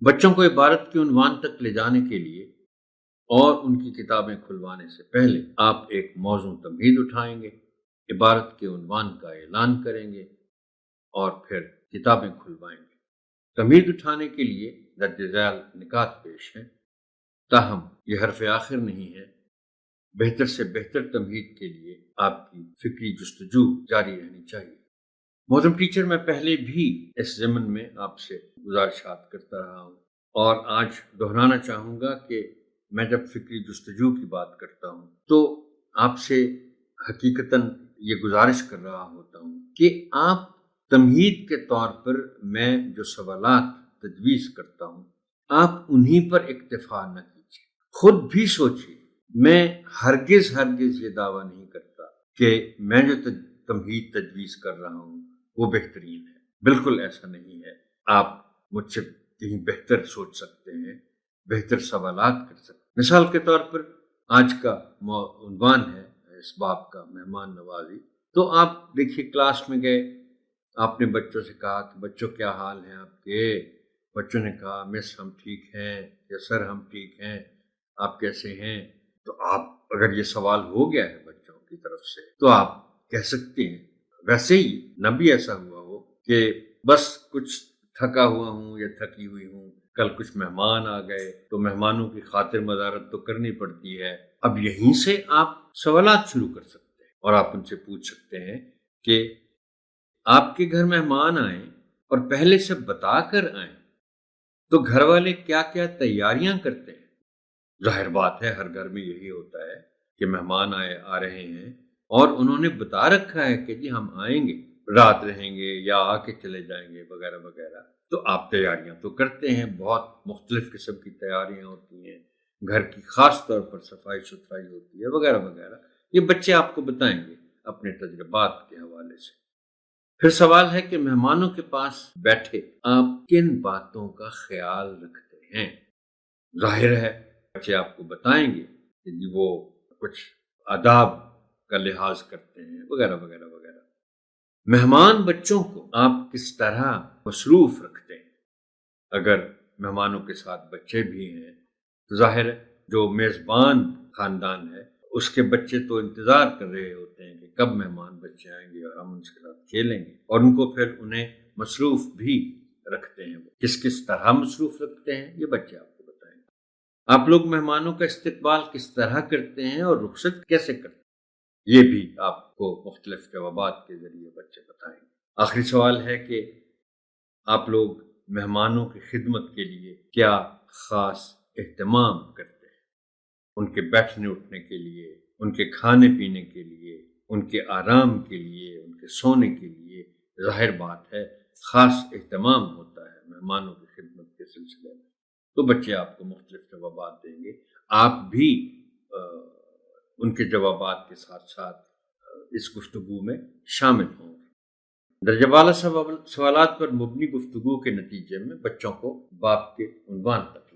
بچوں کو عبارت کے عنوان تک لے جانے کے لیے اور ان کی کتابیں کھلوانے سے پہلے آپ ایک موزوں تمہید اٹھائیں گے، عبارت کے عنوان کا اعلان کریں گے اور پھر کتابیں کھلوائیں گے۔ تمہید اٹھانے کے لیے درج ذیل نکات پیش ہیں، تاہم یہ حرف آخر نہیں ہے۔ بہتر سے بہتر تمہید کے لیے آپ کی فکری جستجو جاری رہنی چاہیے۔ محترم ٹیچر، میں پہلے بھی اس ضمن میں آپ سے گزارشات کرتا رہا ہوں اور آج دہرانا چاہوں گا کہ میں جب فکری جستجو کی بات کرتا ہوں تو آپ سے حقیقتاً یہ گزارش کر رہا ہوتا ہوں کہ آپ تمہید کے طور پر میں جو سوالات تجویز کرتا ہوں آپ انہی پر اکتفا نہ کیجیے، خود بھی سوچیے۔ میں ہرگز یہ دعویٰ نہیں کرتا کہ میں جو تمہید تجویز کر رہا ہوں وہ بہترین ہے، بالکل ایسا نہیں ہے۔ آپ مجھ سے کہیں بہتر سوچ سکتے ہیں، بہتر سوالات کر سکتے ہیں۔ مثال کے طور پر آج کا عنوان ہے اس باب کا مہمان نوازی، تو آپ دیکھیے کلاس میں گئے، آپ نے بچوں سے کہا کہ بچوں کیا حال ہیں آپ کے؟ بچوں نے کہا مس ہم ٹھیک ہیں یا سر ہم ٹھیک ہیں، آپ کیسے ہیں؟ تو آپ اگر یہ سوال ہو گیا ہے بچوں کی طرف سے تو آپ کہہ سکتے ہیں۔ ویسے ہی نہ بھی ایسا ہوا ہو کہ بس کچھ تھکا ہوا ہوں یا تھکی ہوئی ہوں، کل کچھ مہمان آ گئے تو مہمانوں کی خاطر مدارت تو کرنی پڑتی ہے۔ اب یہیں سے آپ سوالات شروع کر سکتے ہیں اور آپ ان سے پوچھ سکتے ہیں کہ آپ کے گھر مہمان آئیں اور پہلے سے بتا کر آئیں تو گھر والے کیا کیا تیاریاں کرتے ہیں؟ ظاہر بات ہے ہر گھر میں یہی ہوتا ہے کہ مہمان آ رہے ہیں اور انہوں نے بتا رکھا ہے کہ جی ہم آئیں گے، رات رہیں گے یا آ کے چلے جائیں گے وغیرہ وغیرہ، تو آپ تیاریاں تو کرتے ہیں، بہت مختلف قسم کی تیاریاں ہوتی ہیں، گھر کی خاص طور پر صفائی ستھرائی ہوتی ہے وغیرہ وغیرہ۔ یہ بچے آپ کو بتائیں گے اپنے تجربات کے حوالے سے۔ پھر سوال ہے کہ مہمانوں کے پاس بیٹھے آپ کن باتوں کا خیال رکھتے ہیں؟ ظاہر ہے بچے آپ کو بتائیں گے کہ جی وہ کچھ آداب کا لحاظ کرتے ہیں وغیرہ وغیرہ وغیرہ۔ مہمان بچوں کو آپ کس طرح مصروف رکھتے ہیں؟ اگر مہمانوں کے ساتھ بچے بھی ہیں تو ظاہر ہے جو میزبان خاندان ہے اس کے بچے تو انتظار کر رہے ہوتے ہیں کہ کب مہمان بچے آئیں گے اور ہم ان کے ساتھ کھیلیں گے، اور ان کو پھر انہیں مصروف بھی رکھتے ہیں۔ وہ کس طرح مصروف رکھتے ہیں یہ بچے آپ کو بتائیں گے۔ آپ لوگ مہمانوں کا استقبال کس طرح کرتے ہیں اور رخصت کیسے کرتے ہیں؟ یہ بھی آپ کو مختلف جوابات کے ذریعے بچے بتائیں گے۔ آخری سوال ہے کہ آپ لوگ مہمانوں کی خدمت کے لیے کیا خاص اہتمام کرتے ہیں؟ ان کے بیٹھنے اٹھنے کے لیے، ان کے کھانے پینے کے لیے، ان کے آرام کے لیے، ان کے سونے کے لیے ظاہر بات ہے خاص اہتمام ہوتا ہے مہمانوں کی خدمت کے سلسلے میں۔ تو بچے آپ کو مختلف جوابات دیں گے، آپ بھی ان کے جوابات کے ساتھ ساتھ اس گفتگو میں شامل ہوں گے۔ درجہ بالا سوالات پر مبنی گفتگو کے نتیجے میں بچوں کو باب کے عنوان تک